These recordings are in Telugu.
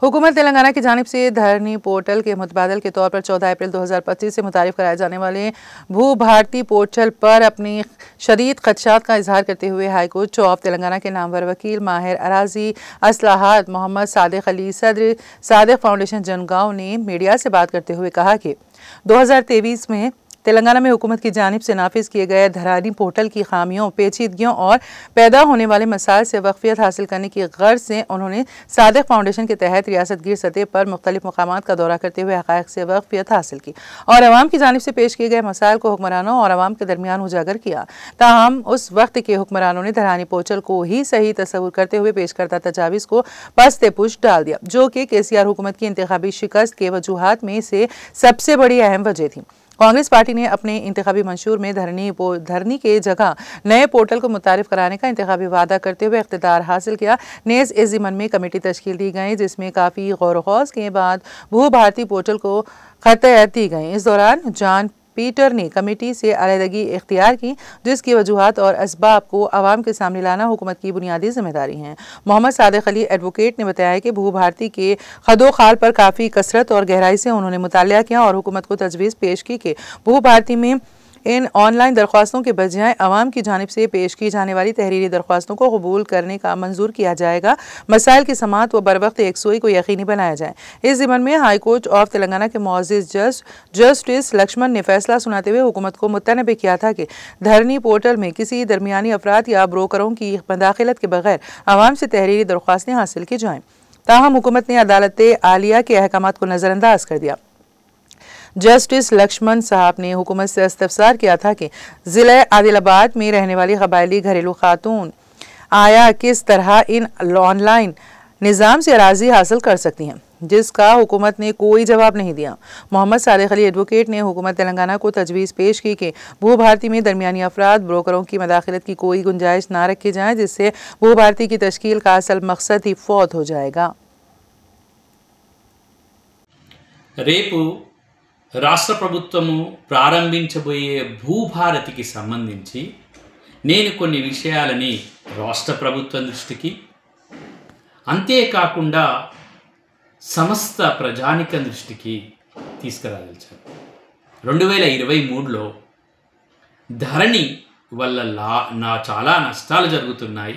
हुकूमत तेलंगाना की जानिब से धरनी पोर्टल के मुतबादल के तौर पर 14 अप्रैल 2025 से मुतारिफ कराए जाने वाले भू भारती पोर्टल पर अपनी शदीद खदशात का इजहार करते हुए हाई कोर्ट ऑफ तेलंगाना के नामवर वकील माहिर अराजी असलाहत मोहम्मद सादिक अली सदर सादिक फाउंडेशन जनगांव ने मीडिया से बात करते हुए कहा कि 2023 में तेलंगाना में हुकूमत की जानिब से नाफिज किए गए धरानी पोर्टल की खामियों, पेचीदगियों और पैदा होने वाले मसाइल से वाकफियत हासिल करने की गर्ज से उन्होंने सादिक फाउंडेशन के तहत रियासत गिर सतह पर मुख्तलिफ मकामात का दौरा करते हुए हक़ाइक़ से वाकफियत हासिल की और अवाम की जानिब से पेश किए गए मसाइल को हुक्मरानों और अवाम के दरमियान उजागर किया। ताहम उस वक्त के हुक्मरानों ने धरानी पोर्टल को ही सही तस्वुर करते हुए पेश करता तजावीज़ को पस्ते पुश डाल दिया, जो कि KCR हुकूमत की इंतखाबी शिकस्त के वजूहात में से सबसे बड़ी अहम वजह थी। कांग्रेस पार्टी ने अपने इंतखाबी मंशूर में धरनी के जगह नए पोर्टल को मुतारिफ कराने का इंतखाबी वादा करते हुए इख्तियार हासिल किया। नेज़ इस ज़िमन में कमेटी तश्कील दी गई, जिसमें काफ़ी गौर गौस के बाद भू भारती पोर्टल को खतयत दी गई। इस दौरान जॉन पीटर ने कमेटी से अलहदगी इख्तियार की, जिसकी वजूहात और असबाब को आवाम के सामने लाना हुकूमत की बुनियादी जिम्मेदारी है। मोहम्मद सादिक अली एडवोकेट ने बताया कि भू भारती के खदो खाल पर काफ़ी कसरत और गहराई से उन्होंने मुतालिया किया और हुकूमत को तजवीज़ पेश की कि भू भारती में इन ऑनलाइन दरख्वास्तों के बजाय अवाम की जानिब से पेश की जाने वाली तहरीरी दरख्वास्तों को कबूल करने का मंजूर किया जाएगा। मसाइल की समाअत व बरवक्त यकसुई को यकीनी बनाया जाए। इस ज़िमन में हाई कोर्ट ऑफ तेलंगाना के मुअज़्ज़िज़ जज जस्टिस लक्ष्मण ने फैसला सुनाते हुए हुकूमत को मुतनबे किया था कि धरनी पोर्टल में किसी दरमियानी अफराद या ब्रोकरों की मदाखलत के बगैर अवाम से तहरीरी दरख्वास्तें हासिल की जाएँ। ताहम हुकूमत ने अदालत आलिया के अहकामात को नज़रअंदाज कर दिया। जस्टिस लक्ष्मण साहब ने हुकूमत से इस्तफसार किया था कि ज़िला आदिलाबाद में रहने वाली कबायली घरेलू खातून आया किस तरह इन ऑनलाइन निज़ाम से अराजी हासिल कर सकती हैं, जिसका हुकूमत ने कोई जवाब नहीं दिया। मोहम्मद सादिक अली एडवोकेट ने हुकूमत तेलंगाना को तजवीज़ पेश की कि भू भारती में दरमियानी अफराद ब्रोकरों की मदाखलत की कोई गुंजाइश ना रखी जाए, जिससे भू भारती की तश्कील का असल मकसद ही फौत हो जाएगा। రాష్ట్ర ప్రభుత్వము ప్రారంభించబోయే భూభారతికి సంబంధించి నేను కొన్ని విషయాలని రాష్ట్ర ప్రభుత్వం దృష్టికి, అంతేకాకుండా సమస్త ప్రజానికం దృష్టికి తీసుకురాగలిచాను. 2023లో ధరణి వల్ల చాలా నష్టాలు జరుగుతున్నాయి.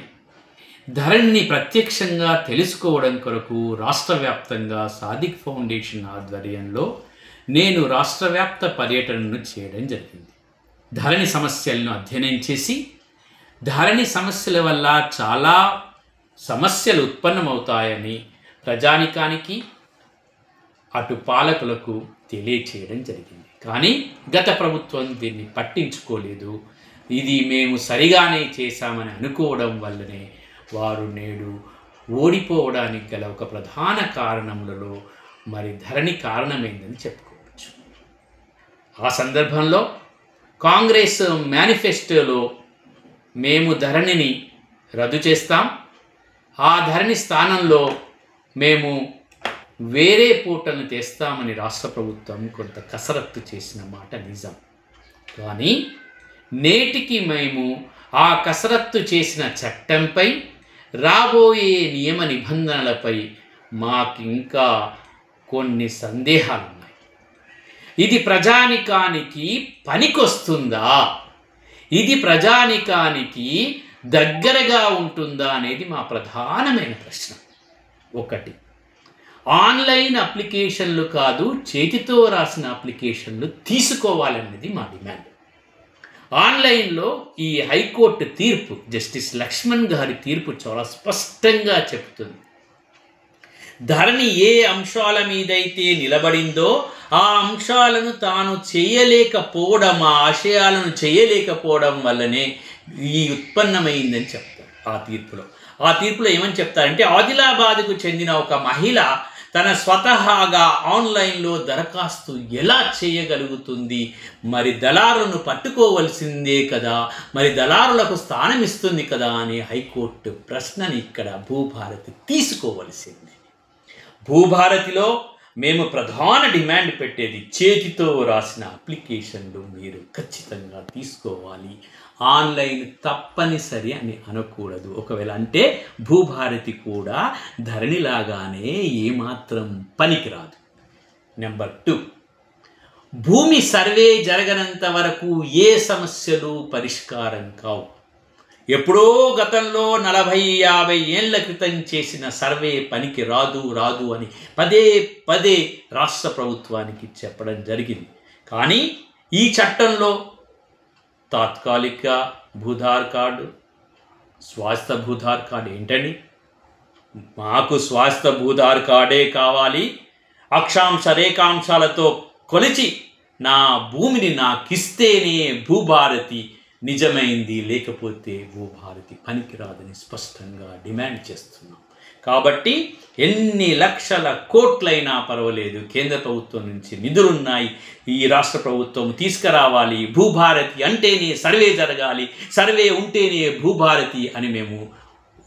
ధరణిని ప్రత్యక్షంగా తెలుసుకోవడం కొరకు రాష్ట్ర వ్యాప్తంగా సాదిక్ ఫౌండేషన్ ఆధ్వర్యంలో నేను రాష్ట్రవ్యాప్త పర్యటనను చేయడం జరిగింది. ధరణి సమస్యలను అధ్యయనం చేసి ధరణి సమస్యల వల్ల చాలా సమస్యలు ఉత్పన్నమవుతాయని ప్రజానికానికి అటు పాలకులకు తెలియచేయడం జరిగింది. కానీ గత ప్రభుత్వం దీన్ని పట్టించుకోలేదు. ఇది మేము సరిగానే చేశామని అనుకోవడం వల్లనే వారు నేడు ఓడిపోవడానికి గల ఒక ప్రధాన కారణములలో మరి ధరణి కారణమైందని చెప్పుకోవచ్చు. ఆ సందర్భంలో కాంగ్రెస్ మేనిఫెస్టోలో మేము ధరణిని రద్దు చేస్తాం, ఆ ధరణి స్థానంలో మేము వేరే పోర్టల్ని తెస్తామని రాష్ట్ర ప్రభుత్వం కొంత కసరత్తు చేసిన మాట నిజం. కానీ నేటికి మేము ఆ కసరత్తు చేసిన చట్టంపై, రాబోయే నియమ నిబంధనలపై మాకింకా కొన్ని సందేహాలు ఉన్నాయి. ఇది ప్రజానికానికి పనికొస్తుందా, ఇది ప్రజానికానికి దగ్గరగా ఉంటుందా అనేది మా ప్రధానమైన ప్రశ్న. ఒకటి, ఆన్లైన్ అప్లికేషన్లు కాదు, చేతితో రాసిన అప్లికేషన్లు తీసుకోవాలనేది మా డిమాండ్. ఆన్లైన్లో ఈ హైకోర్టు తీర్పు, జస్టిస్ లక్ష్మణ్ గారి తీర్పు చాలా స్పష్టంగా చెప్తుంది. ధరణి ఏ అంశాల మీదైతే నిలబడిందో ఆ అంశాలను తాను చేయలేకపోవడం, ఆ ఆశయాలను చేయలేకపోవడం వల్లనే ఈ ఉత్పన్నమైందని చెప్తారు ఆ తీర్పులో ఏమని చెప్తారంటే, ఆదిలాబాద్కు చెందిన ఒక మహిళ తన స్వతహాగా ఆన్లైన్లో దరఖాస్తు ఎలా చేయగలుగుతుంది, మరి దళారులను పట్టుకోవలసిందే కదా, మరి దళారులకు స్థానం ఇస్తుంది కదా అనే హైకోర్టు ప్రశ్నని ఇక్కడ భూభారతి తీసుకోవలసింది. భూభారతిలో మేము ప్రధాన డిమాండ్ పెట్టేది చేతితో రాసిన అప్లికేషన్లు మీరు ఖచ్చితంగా తీసుకోవాలి. ఆన్లైన్ తప్పనిసరి అని అనకూడదు. ఒకవేళ అంటే భూభారతి కూడా ధరణిలాగానే ఏమాత్రం పనికిరాదు. నెంబర్ 2, భూమి సర్వే జరగనంత వరకు ఏ సమస్యలు పరిష్కారం కావు. ఎప్పుడో గతంలో 40-50 ఏళ్ల క్రితం చేసిన సర్వే పనికి రాదు అని పదే రాష్ట్ర ప్రభుత్వానికి చెప్పడం జరిగింది. కానీ ఈ చట్టంలో తాత్కాలిక భూధార్ కార్డు, స్వాస్థ్య భూధార్ కార్డు ఏంటండి? మాకు స్వాస్థ్య భూధార్ కార్డే కావాలి, అక్షాంశ రేఖాంశాలతో కొలిచి నా భూమిని నాకిస్తేనే భూభారతి నిజమైంది, లేకపోతే భూభారతి పనికిరాదని స్పష్టంగా డిమాండ్ చేస్తున్నాం. కాబట్టి ఎన్ని లక్షల కోట్లైనా పర్వాలేదు, కేంద్ర ప్రభుత్వం నుంచి నిధులున్నాయి, ఈ రాష్ట్ర ప్రభుత్వం తీసుకురావాలి. భూభారతి అంటేనే సర్వే జరగాలి, సర్వే ఉంటేనే భూభారతి అని మేము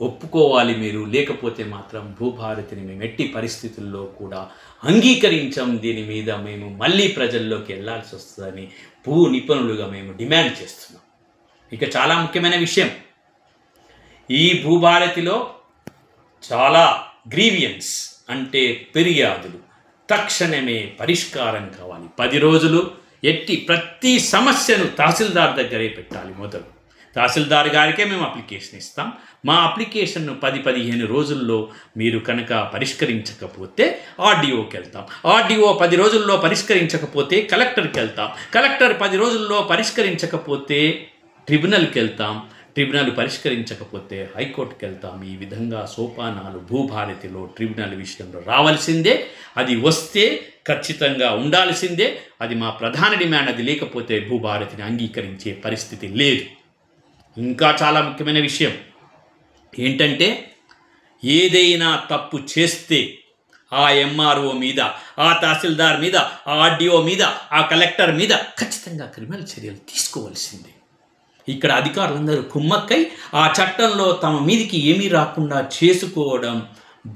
ఒప్పుకోవాలి. మీరు లేకపోతే మాత్రం భూభారతిని మేము ఎట్టి పరిస్థితుల్లో కూడా అంగీకరించాం. దీని మీద మేము మళ్ళీ ప్రజల్లోకి వెళ్ళాల్సి వస్తుందని భూ నిపుణులుగా మేము డిమాండ్ చేస్తున్నాం. ఇక చాలా ముఖ్యమైన విషయం, ఈ భూభారతిలో చాలా గ్రీవియన్స్ అంటే ఫిర్యాదులు తక్షణమే పరిష్కారం కావాలి. 10 రోజులు ఎట్టి ప్రతి సమస్యను తహసీల్దార్ దగ్గరే పెట్టాలి. మొదలు తహసీల్దార్ గారికే మేము అప్లికేషన్ ఇస్తాం. మా అప్లికేషన్ను 10-15 రోజుల్లో మీరు కనుక పరిష్కరించకపోతే ఆర్డీఓకి వెళ్తాం. ఆర్డీఓ 10 రోజుల్లో పరిష్కరించకపోతే కలెక్టర్కి వెళ్తాం. కలెక్టర్ 10 రోజుల్లో పరిష్కరించకపోతే ట్రిబ్యునల్కి వెళ్తాం. ట్రిబ్యునల్ పరిష్కరించకపోతే హైకోర్టుకి వెళ్తాం. ఈ విధంగా సోపానాలు భూభారతిలో ట్రిబ్యునల్ విషయంలో రావాల్సిందే. అది వస్తే ఖచ్చితంగా ఉండాల్సిందే. అది మా ప్రధాన డిమాండ్. అది లేకపోతే భూభారతిని అంగీకరించే పరిస్థితి లేదు. ఇంకా చాలా ముఖ్యమైన విషయం ఏంటంటే, ఏదైనా తప్పు చేస్తే ఆ ఎంఆర్ఓ మీద, ఆ తహసీల్దార్ మీద, ఆ ఆర్డీఓ మీద, ఆ కలెక్టర్ మీద ఖచ్చితంగా క్రిమినల్ చర్యలు తీసుకోవాల్సిందే. ఇక్కడ అధికారులందరూ కుమ్మక్కై ఆ చట్టంలో తమ మీదికి ఏమీ రాకుండా చేసుకోవడం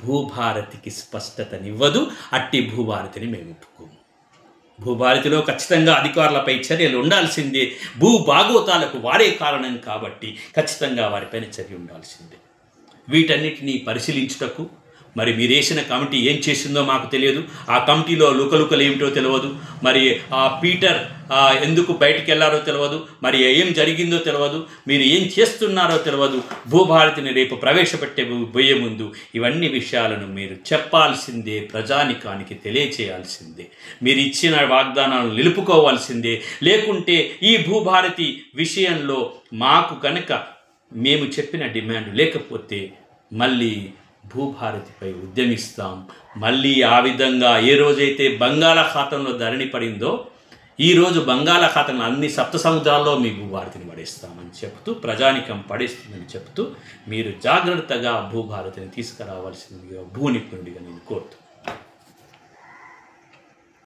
భూభారతికి స్పష్టతనివ్వదు. అట్టి భూభారతిని మేము ఒప్పుకోము. భూభారతిలో ఖచ్చితంగా అధికారులపై చర్యలు ఉండాల్సిందే. భూ భాగోతాలకు వారే కారణం కాబట్టి ఖచ్చితంగా వారిపైన చర్య ఉండాల్సిందే. వీటన్నిటినీ పరిశీలించుటకు మరి మీరేసిన కమిటీ ఏం చేసిందో మాకు తెలియదు. ఆ కమిటీలో లుకలుకలు ఏమిటో తెలియదు. మరి ఆ పీటర్ ఎందుకు బయటికి వెళ్ళారో తెలియదు. మరి ఏం జరిగిందో తెలియదు. మీరు ఏం చేస్తున్నారో తెలియదు. భూభారతిని రేపు ప్రవేశపెట్టబోయే ముందు ఇవన్నీ విషయాలను మీరు చెప్పాల్సిందే, ప్రజానికానికి తెలియచేయాల్సిందే. మీరు ఇచ్చిన వాగ్దానాలను నిలుపుకోవాల్సిందే. లేకుంటే ఈ భూభారతి విషయంలో మాకు కనుక మేము చెప్పిన డిమాండ్ లేకపోతే మళ్ళీ భూభారతిపై ఉద్యమిస్తాం. మళ్ళీ ఆ విధంగా ఏ రోజైతే బంగాళాఖాతంలో ధరణి పడిందో, ఈరోజు బంగాళాఖాతంలో అన్ని సప్త సముద్రాల్లో మీ భూభారతిని పడేస్తామని చెప్తూ, ప్రజానికం పడేస్తుందని చెప్తూ మీరు జాగ్రత్తగా భూభారతిని తీసుకురావాల్సిందిగా భూ నిపుణుడిగా నేను కోరుతున్నాను.